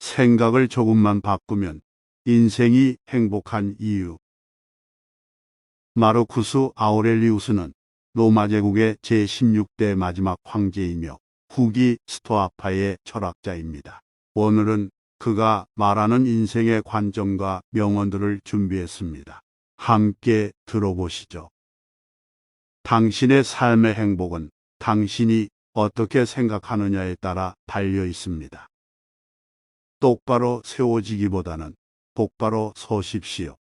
생각을 조금만 바꾸면 인생이 행복한 이유. 마르쿠스 아우렐리우스는 로마 제국의 제16대 마지막 황제이며 후기 스토아파의 철학자입니다. 오늘은 그가 말하는 인생의 관점과 명언들을 준비했습니다. 함께 들어보시죠. 당신의 삶의 행복은 당신이 어떻게 생각하느냐에 따라 달려 있습니다. 똑바로 세워지기보다는 똑바로 서십시오.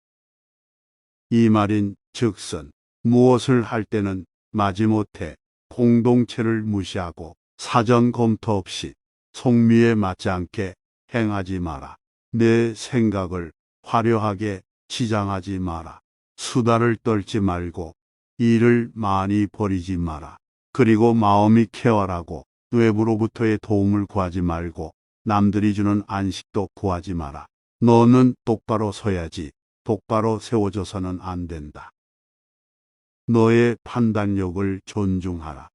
이 말인 즉슨 무엇을 할 때는 마지못해 공동체를 무시하고 사전 검토 없이 속미에 맞지 않게 행하지 마라. 내 생각을 화려하게 치장하지 마라. 수다를 떨지 말고 일을 많이 벌이지 마라. 그리고 마음이 쾌활하고 외부로부터의 도움을 구하지 말고 남들이 주는 안식도 구하지 마라. 너는 똑바로 서야지 똑바로 세워져서는 안 된다. 너의 판단력을 존중하라.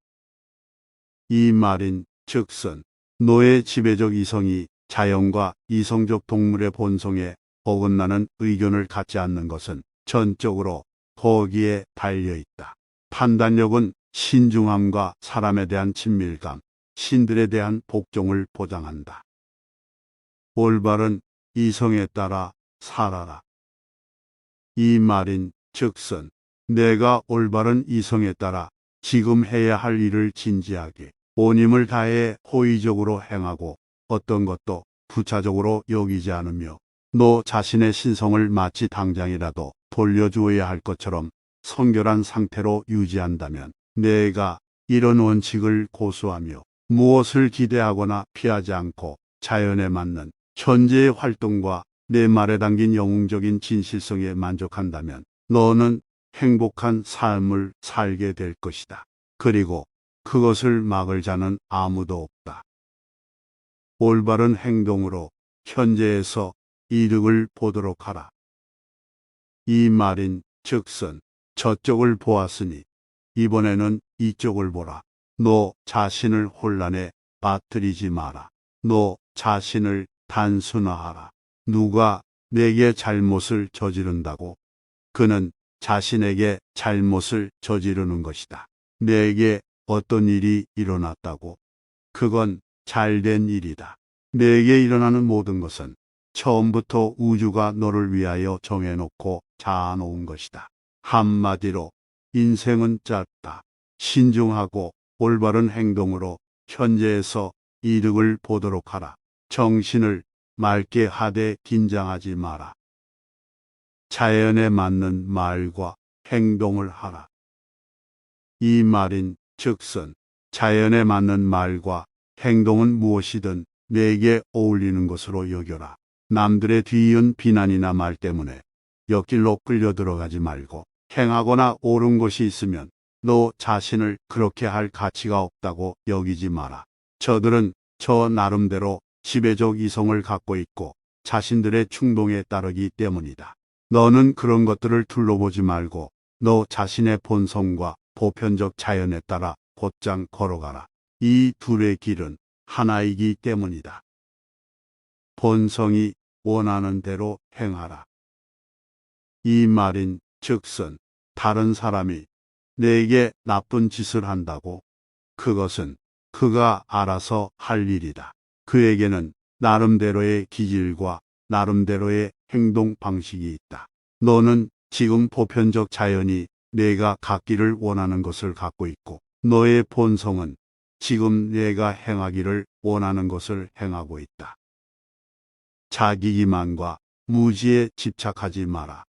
이 말인 즉슨 너의 지배적 이성이 자연과 이성적 동물의 본성에 어긋나는 의견을 갖지 않는 것은 전적으로 거기에 달려있다. 판단력은 신중함과 사람에 대한 친밀감, 신들에 대한 복종을 보장한다. 올바른 이성에 따라 살아라. 이 말인 즉슨 내가 올바른 이성에 따라 지금 해야 할 일을 진지하게 온 힘을 다해 호의적으로 행하고 어떤 것도 부차적으로 여기지 않으며 너 자신의 신성을 마치 당장이라도 돌려주어야 할 것처럼 성결한 상태로 유지한다면 내가 이런 원칙을 고수하며 무엇을 기대하거나 피하지 않고 자연에 맞는 현재의 활동과 내 말에 담긴 영웅적인 진실성에 만족한다면 너는 행복한 삶을 살게 될 것이다. 그리고 그것을 막을 자는 아무도 없다. 올바른 행동으로 현재에서 이득을 보도록 하라. 이 말인 즉슨 저쪽을 보았으니 이번에는 이쪽을 보라. 너 자신을 혼란에 빠뜨리지 마라. 너 자신을 단순화하라. 누가 내게 잘못을 저지른다고? 그는 자신에게 잘못을 저지르는 것이다. 내게 어떤 일이 일어났다고? 그건 잘된 일이다. 내게 일어나는 모든 것은 처음부터 우주가 너를 위하여 정해놓고 자아놓은 것이다. 한마디로 인생은 짧다. 신중하고 올바른 행동으로 현재에서 이득을 보도록 하라. 정신을 맑게 하되 긴장하지 마라. 자연에 맞는 말과 행동을 하라. 이 말인 즉슨 자연에 맞는 말과 행동은 무엇이든 내게 어울리는 것으로 여겨라. 남들의 뒤이은 비난이나 말 때문에 옆길로 끌려 들어가지 말고 행하거나 옳은 것이 있으면 너 자신을 그렇게 할 가치가 없다고 여기지 마라. 저들은 저 나름대로 지배적 이성을 갖고 있고 자신들의 충동에 따르기 때문이다. 너는 그런 것들을 둘러보지 말고 너 자신의 본성과 보편적 자연에 따라 곧장 걸어가라. 이 둘의 길은 하나이기 때문이다. 본성이 원하는 대로 행하라. 이 말인 즉슨 다른 사람이 내게 나쁜 짓을 한다고? 그것은 그가 알아서 할 일이다. 그에게는 나름대로의 기질과 나름대로의 행동 방식이 있다. 너는 지금 보편적 자연이 내가 갖기를 원하는 것을 갖고 있고 너의 본성은 지금 내가 행하기를 원하는 것을 행하고 있다. 자기기만과 무지에 집착하지 마라.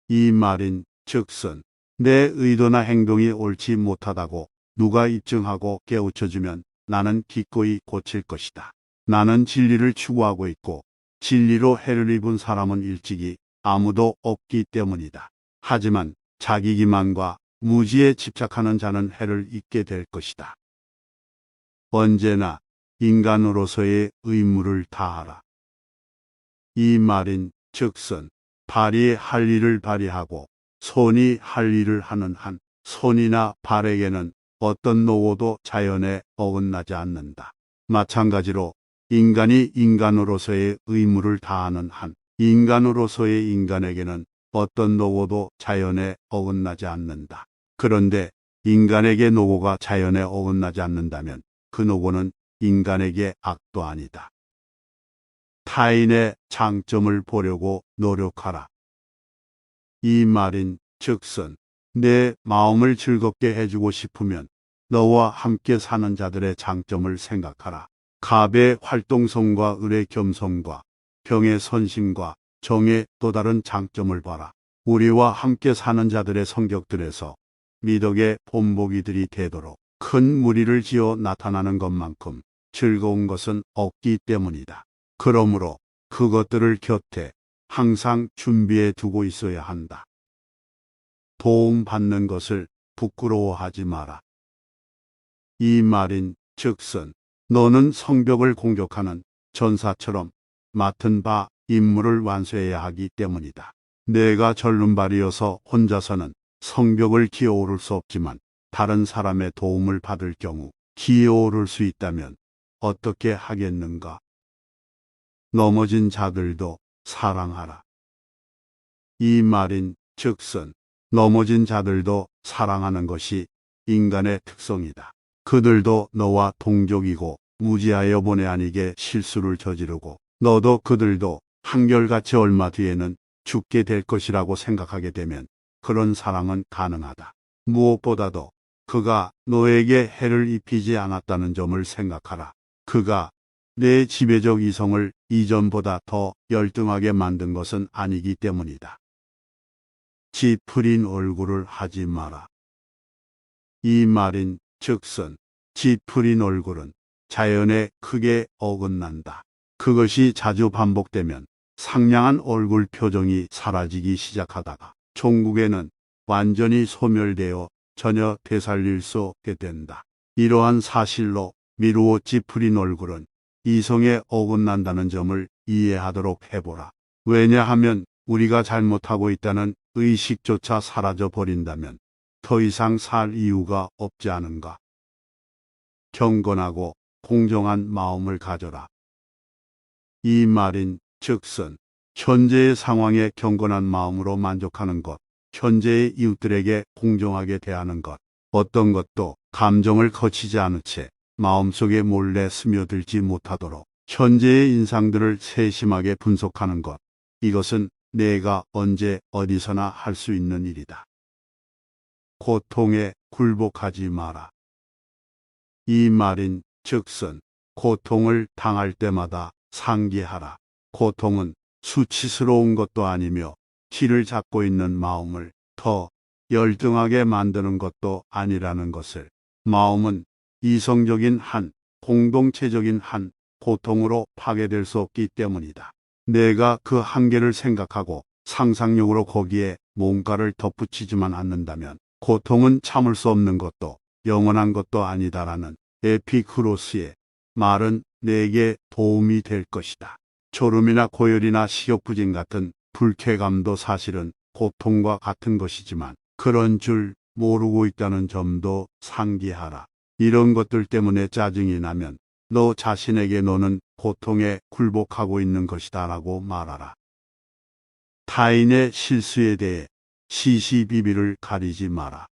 이 말인 즉슨 내 의도나 행동이 옳지 못하다고 누가 입증하고 깨우쳐주면 나는 기꺼이 고칠 것이다. 나는 진리를 추구하고 있고 진리로 해를 입은 사람은 일찍이 아무도 없기 때문이다. 하지만 자기기만과 무지에 집착하는 자는 해를 입게 될 것이다. 언제나 인간으로서의 의무를 다하라. 이 말인 즉슨 발이 할 일을 발휘하고 손이 할 일을 하는 한 손이나 발에게는 어떤 노고도 자연에 어긋나지 않는다. 마찬가지로 인간이 인간으로서의 의무를 다하는 한 인간으로서의 인간에게는 어떤 노고도 자연에 어긋나지 않는다. 그런데 인간에게 노고가 자연에 어긋나지 않는다면 그 노고는 인간에게 악도 아니다. 타인의 장점을 보려고 노력하라. 이 말인 즉슨 내 마음을 즐겁게 해주고 싶으면 너와 함께 사는 자들의 장점을 생각하라. 갑의 활동성과 을의 겸손과 병의 선심과 정의 또 다른 장점을 봐라. 우리와 함께 사는 자들의 성격들에서 미덕의 본보기들이 되도록 큰 무리를 지어 나타나는 것만큼 즐거운 것은 없기 때문이다. 그러므로 그것들을 곁에 항상 준비해 두고 있어야 한다. 도움받는 것을 부끄러워하지 마라. 이 말인 즉슨 너는 성벽을 공격하는 전사처럼 맡은 바 임무를 완수해야 하기 때문이다. 내가 절름발이어서 혼자서는 성벽을 기어오를 수 없지만 다른 사람의 도움을 받을 경우 기어오를 수 있다면 어떻게 하겠는가? 넘어진 자들도 사랑하라. 이 말인 즉슨 넘어진 자들도 사랑하는 것이 인간의 특성이다. 그들도 너와 동족이고 무지하여 본의 아니게 실수를 저지르고 너도 그들도 한결같이 얼마 뒤에는 죽게 될 것이라고 생각하게 되면 그런 사랑은 가능하다. 무엇보다도 그가 너에게 해를 입히지 않았다는 점을 생각하라. 그가 내 지배적 이성을 이전보다 더 열등하게 만든 것은 아니기 때문이다. 찌푸린 얼굴을 하지 마라. 이 말인 즉슨 찌푸린 얼굴은 자연에 크게 어긋난다. 그것이 자주 반복되면 상냥한 얼굴 표정이 사라지기 시작하다가 종국에는 완전히 소멸되어 전혀 되살릴 수 없게 된다. 이러한 사실로 미루어 찌푸린 얼굴은 이성에 어긋난다는 점을 이해하도록 해보라. 왜냐하면 우리가 잘못하고 있다는 의식조차 사라져 버린다면 더 이상 살 이유가 없지 않은가. 경건하고 공정한 마음을 가져라. 이 말인 즉슨 현재의 상황에 경건한 마음으로 만족하는 것, 현재의 이웃들에게 공정하게 대하는 것, 어떤 것도 감정을 거치지 않은 채 마음속에 몰래 스며들지 못하도록 현재의 인상들을 세심하게 분석하는 것, 이것은 내가 언제 어디서나 할 수 있는 일이다. 고통에 굴복하지 마라. 이 말인 즉슨 고통을 당할 때마다 상기하라. 고통은 수치스러운 것도 아니며 길을 잡고 있는 마음을 더 열등하게 만드는 것도 아니라는 것을, 마음은 이성적인 한, 공동체적인 한 고통으로 파괴될 수 없기 때문이다. 내가 그 한계를 생각하고 상상력으로 거기에 뭔가를 덧붙이지만 않는다면 고통은 참을 수 없는 것도 영원한 것도 아니다라는 에피쿠로스의 말은 내게 도움이 될 것이다. 졸음이나 고열이나 식욕부진 같은 불쾌감도 사실은 고통과 같은 것이지만 그런 줄 모르고 있다는 점도 상기하라. 이런 것들 때문에 짜증이 나면 너 자신에게 너는 고통에 굴복하고 있는 것이다 라고 말하라. 타인의 실수에 대해 시시비비를 가리지 마라.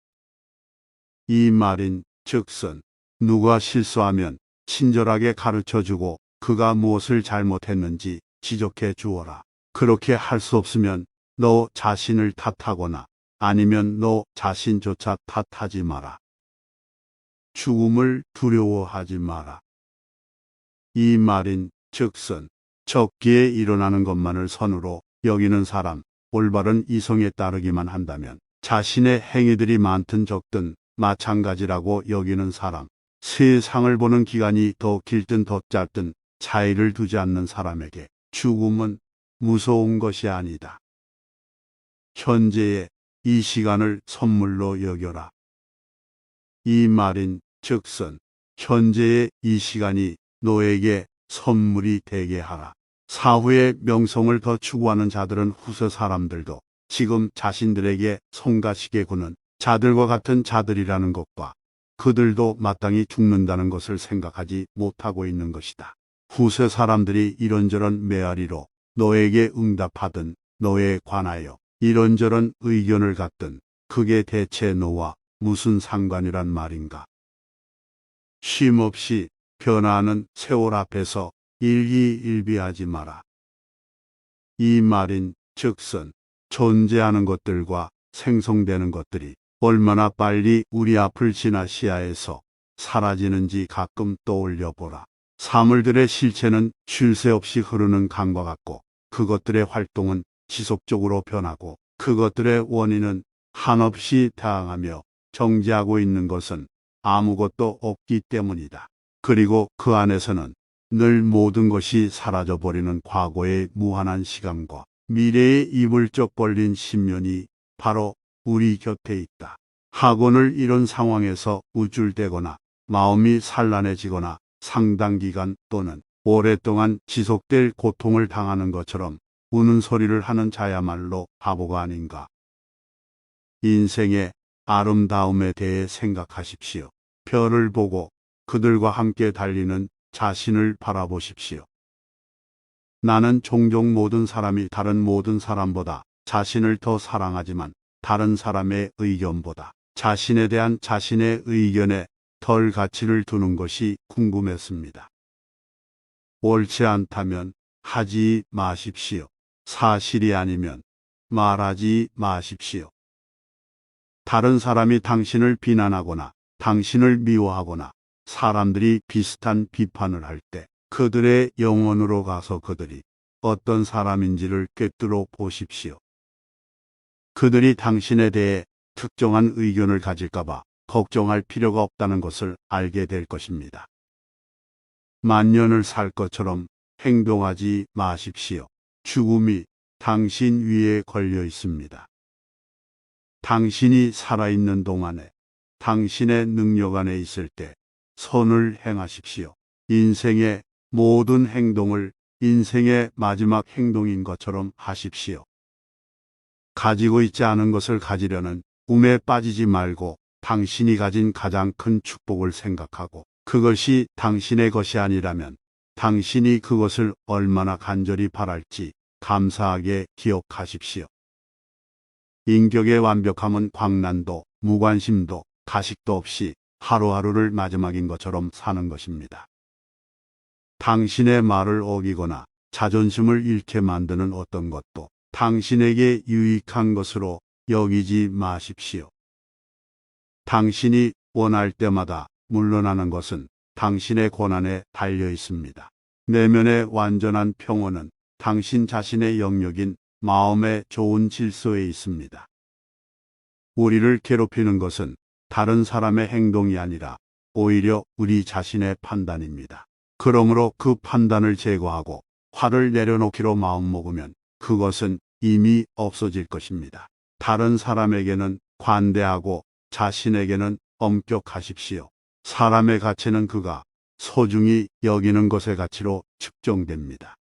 이 말인 즉슨 누가 실수하면 친절하게 가르쳐주고 그가 무엇을 잘못했는지 지적해 주어라. 그렇게 할 수 없으면 너 자신을 탓하거나 아니면 너 자신조차 탓하지 마라. 죽음을 두려워하지 마라. 이 말인 즉슨 적기에 일어나는 것만을 선으로 여기는 사람, 올바른 이성에 따르기만 한다면 자신의 행위들이 많든 적든 마찬가지라고 여기는 사람, 세상을 보는 기간이 더 길든 더 짧든 차이를 두지 않는 사람에게 죽음은 무서운 것이 아니다. 현재의 이 시간을 선물로 여겨라. 이 말인 즉슨 현재의 이 시간이 너에게 선물이 되게 하라. 사후의 명성을 더 추구하는 자들은 후세 사람들도 지금 자신들에게 성가시게 구는 자들과 같은 자들이라는 것과 그들도 마땅히 죽는다는 것을 생각하지 못하고 있는 것이다. 후세 사람들이 이런저런 메아리로 너에게 응답하든 너에 관하여 이런저런 의견을 갖든 그게 대체 너와 무슨 상관이란 말인가. 쉼없이 변화하는 세월 앞에서 일희일비하지 마라. 이 말인 즉슨 존재하는 것들과 생성되는 것들이 얼마나 빨리 우리 앞을 지나 시야에서 사라지는지 가끔 떠올려 보라. 사물들의 실체는 쉴 새 없이 흐르는 강과 같고 그것들의 활동은 지속적으로 변하고 그것들의 원인은 한없이 다양하며 정지하고 있는 것은 아무것도 없기 때문이다. 그리고 그 안에서는 늘 모든 것이 사라져버리는 과거의 무한한 시간과 미래의 입을 쩍 벌린 신면이 바로 우리 곁에 있다. 학원을 이런 상황에서 우쭐대거나 마음이 산란해지거나 상당 기간 또는 오랫동안 지속될 고통을 당하는 것처럼 우는 소리를 하는 자야말로 바보가 아닌가. 인생의 아름다움에 대해 생각하십시오. 별을 보고 그들과 함께 달리는 자신을 바라보십시오. 나는 종종 모든 사람이 다른 모든 사람보다 자신을 더 사랑하지만 다른 사람의 의견보다 자신에 대한 자신의 의견에 덜 가치를 두는 것이 궁금했습니다. 옳지 않다면 하지 마십시오. 사실이 아니면 말하지 마십시오. 다른 사람이 당신을 비난하거나 당신을 미워하거나 사람들이 비슷한 비판을 할 때 그들의 영혼으로 가서 그들이 어떤 사람인지를 꿰뚫어 보십시오. 그들이 당신에 대해 특정한 의견을 가질까봐 걱정할 필요가 없다는 것을 알게 될 것입니다. 만년을 살 것처럼 행동하지 마십시오. 죽음이 당신 위에 걸려 있습니다. 당신이 살아있는 동안에 당신의 능력 안에 있을 때 선을 행하십시오. 인생의 모든 행동을 인생의 마지막 행동인 것처럼 하십시오. 가지고 있지 않은 것을 가지려는 꿈에 빠지지 말고 당신이 가진 가장 큰 축복을 생각하고 그것이 당신의 것이 아니라면 당신이 그것을 얼마나 간절히 바랄지 감사하게 기억하십시오. 인격의 완벽함은 광란도 무관심도 가식도 없이 하루하루를 마지막인 것처럼 사는 것입니다. 당신의 말을 어기거나 자존심을 잃게 만드는 어떤 것도 당신에게 유익한 것으로 여기지 마십시오. 당신이 원할 때마다 물러나는 것은 당신의 권한에 달려 있습니다. 내면의 완전한 평온은 당신 자신의 영역인 마음의 좋은 질서에 있습니다. 우리를 괴롭히는 것은 다른 사람의 행동이 아니라 오히려 우리 자신의 판단입니다. 그러므로 그 판단을 제거하고 화를 내려놓기로 마음먹으면 그것은 이미 없어질 것입니다. 다른 사람에게는 관대하고 자신에게는 엄격하십시오. 사람의 가치는 그가 소중히 여기는 것의 가치로 측정됩니다.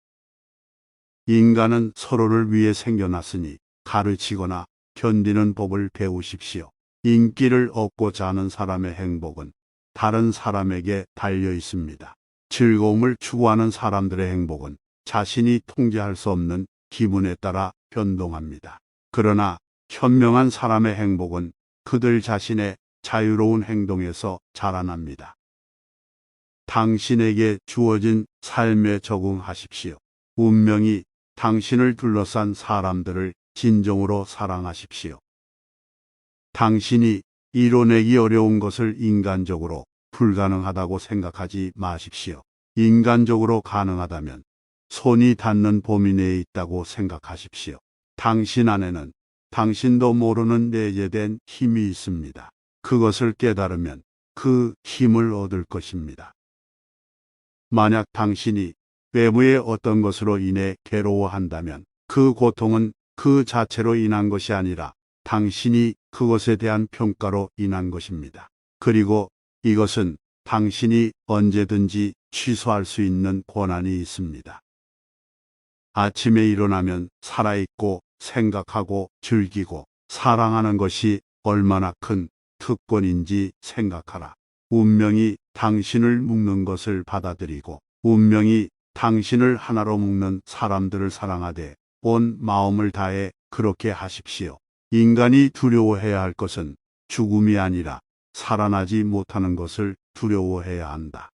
인간은 서로를 위해 생겨났으니 가르치거나 견디는 법을 배우십시오. 인기를 얻고자 하는 사람의 행복은 다른 사람에게 달려 있습니다. 즐거움을 추구하는 사람들의 행복은 자신이 통제할 수 없는 기분에 따라 변동합니다. 그러나 현명한 사람의 행복은 그들 자신의 자유로운 행동에서 자라납니다. 당신에게 주어진 삶에 적응하십시오. 운명이 당신을 둘러싼 사람들을 진정으로 사랑하십시오. 당신이 이뤄내기 어려운 것을 인간적으로 불가능하다고 생각하지 마십시오. 인간적으로 가능하다면 손이 닿는 범위 내에 있다고 생각하십시오. 당신 안에는 당신도 모르는 내재된 힘이 있습니다. 그것을 깨달으면 그 힘을 얻을 것입니다. 만약 당신이 외부의 어떤 것으로 인해 괴로워한다면 그 고통은 그 자체로 인한 것이 아니라 당신이 그것에 대한 평가로 인한 것입니다. 그리고 이것은 당신이 언제든지 취소할 수 있는 권한이 있습니다. 아침에 일어나면 살아있고 생각하고 즐기고 사랑하는 것이 얼마나 큰 특권인지 생각하라. 운명이 당신을 묶는 것을 받아들이고 운명이 당신을 하나로 묶는 사람들을 사랑하되 온 마음을 다해 그렇게 하십시오. 인간이 두려워해야 할 것은 죽음이 아니라 살아나지 못하는 것을 두려워해야 한다.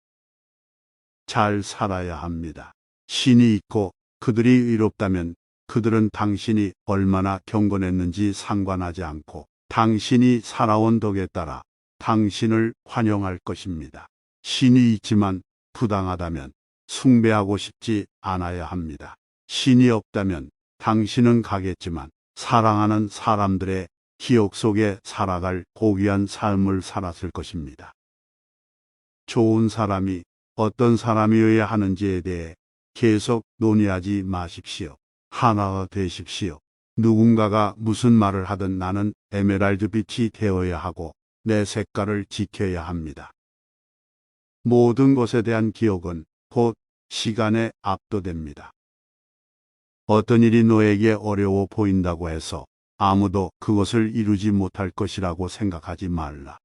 잘 살아야 합니다. 신이 있고 그들이 의롭다면 그들은 당신이 얼마나 경건했는지 상관하지 않고 당신이 살아온 덕에 따라 당신을 환영할 것입니다. 신이 있지만 부당하다면 숭배하고 싶지 않아야 합니다. 신이 없다면 당신은 가겠지만 사랑하는 사람들의 기억 속에 살아갈 고귀한 삶을 살았을 것입니다. 좋은 사람이 어떤 사람이어야 하는지에 대해 계속 논의하지 마십시오. 하나가 되십시오. 누군가가 무슨 말을 하든 나는 에메랄드 빛이 되어야 하고 내 색깔을 지켜야 합니다. 모든 것에 대한 기억은 곧 시간에 압도됩니다. 어떤 일이 너에게 어려워 보인다고 해서 아무도 그것을 이루지 못할 것이라고 생각하지 말라.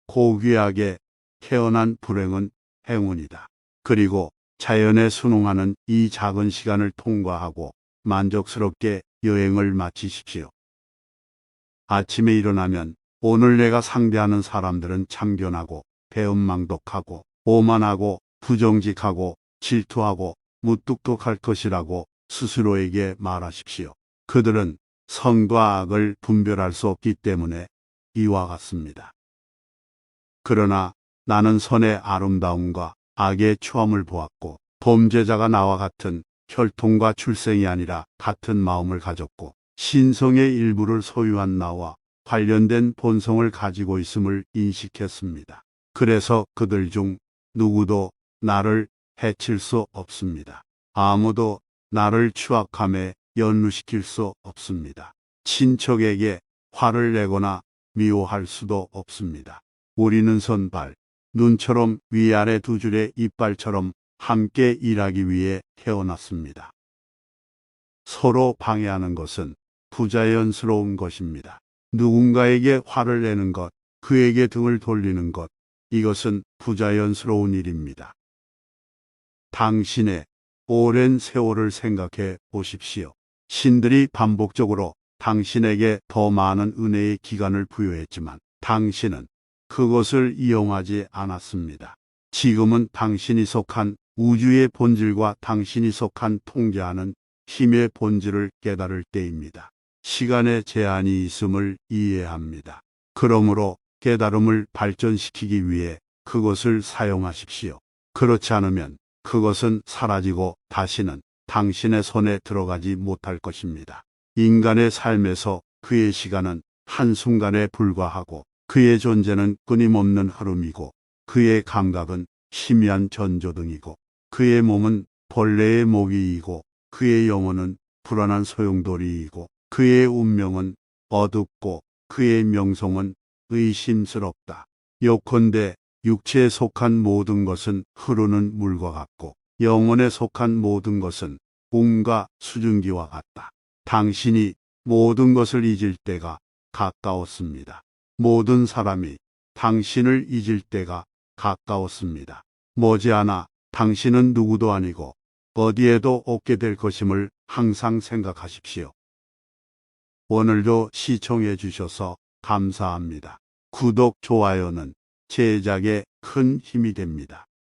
고귀하게 태어난 불행은 행운이다. 그리고 자연에 순응하는 이 작은 시간을 통과하고 만족스럽게 여행을 마치십시오. 아침에 일어나면 오늘 내가 상대하는 사람들은 참견하고 배은망덕하고 오만하고 부정직하고 질투하고 무뚝뚝할 것이라고 스스로에게 말하십시오. 그들은 선과 악을 분별할 수 없기 때문에 이와 같습니다. 그러나 나는 선의 아름다움과 악의 추함을 보았고 범죄자가 나와 같은 혈통과 출생이 아니라 같은 마음을 가졌고 신성의 일부를 소유한 나와 관련된 본성을 가지고 있음을 인식했습니다. 그래서 그들 중 누구도 나를 해칠 수 없습니다. 아무도 나를 추악함에 연루시킬 수 없습니다. 친척에게 화를 내거나 미워할 수도 없습니다. 우리는 손발, 눈처럼 위아래 두 줄의 이빨처럼 함께 일하기 위해 태어났습니다. 서로 방해하는 것은 부자연스러운 것입니다. 누군가에게 화를 내는 것, 그에게 등을 돌리는 것, 이것은 부자연스러운 일입니다. 당신의 오랜 세월을 생각해 보십시오. 신들이 반복적으로 당신에게 더 많은 은혜의 기간을 부여했지만 당신은 그것을 이용하지 않았습니다. 지금은 당신이 속한 우주의 본질과 당신이 속한 통제하는 힘의 본질을 깨달을 때입니다. 시간의 제한이 있음을 이해합니다. 그러므로 깨달음을 발전시키기 위해 그것을 사용하십시오. 그렇지 않으면 그것은 사라지고 다시는 당신의 손에 들어가지 못할 것입니다. 인간의 삶에서 그의 시간은 한순간에 불과하고 그의 존재는 끊임없는 흐름이고 그의 감각은 희미한 전조등이고 그의 몸은 벌레의 모기이고 그의 영혼은 불안한 소용돌이이고 그의 운명은 어둡고 그의 명성은 의심스럽다. 요컨대 육체에 속한 모든 것은 흐르는 물과 같고 영혼에 속한 모든 것은 꿈과 수증기와 같다. 당신이 모든 것을 잊을 때가 가까웠습니다. 모든 사람이 당신을 잊을 때가 가까웠습니다. 머지않아 당신은 누구도 아니고 어디에도 없게 될 것임을 항상 생각하십시오. 오늘도 시청해 주셔서 감사합니다. 구독, 좋아요는 제작에 큰 힘이 됩니다.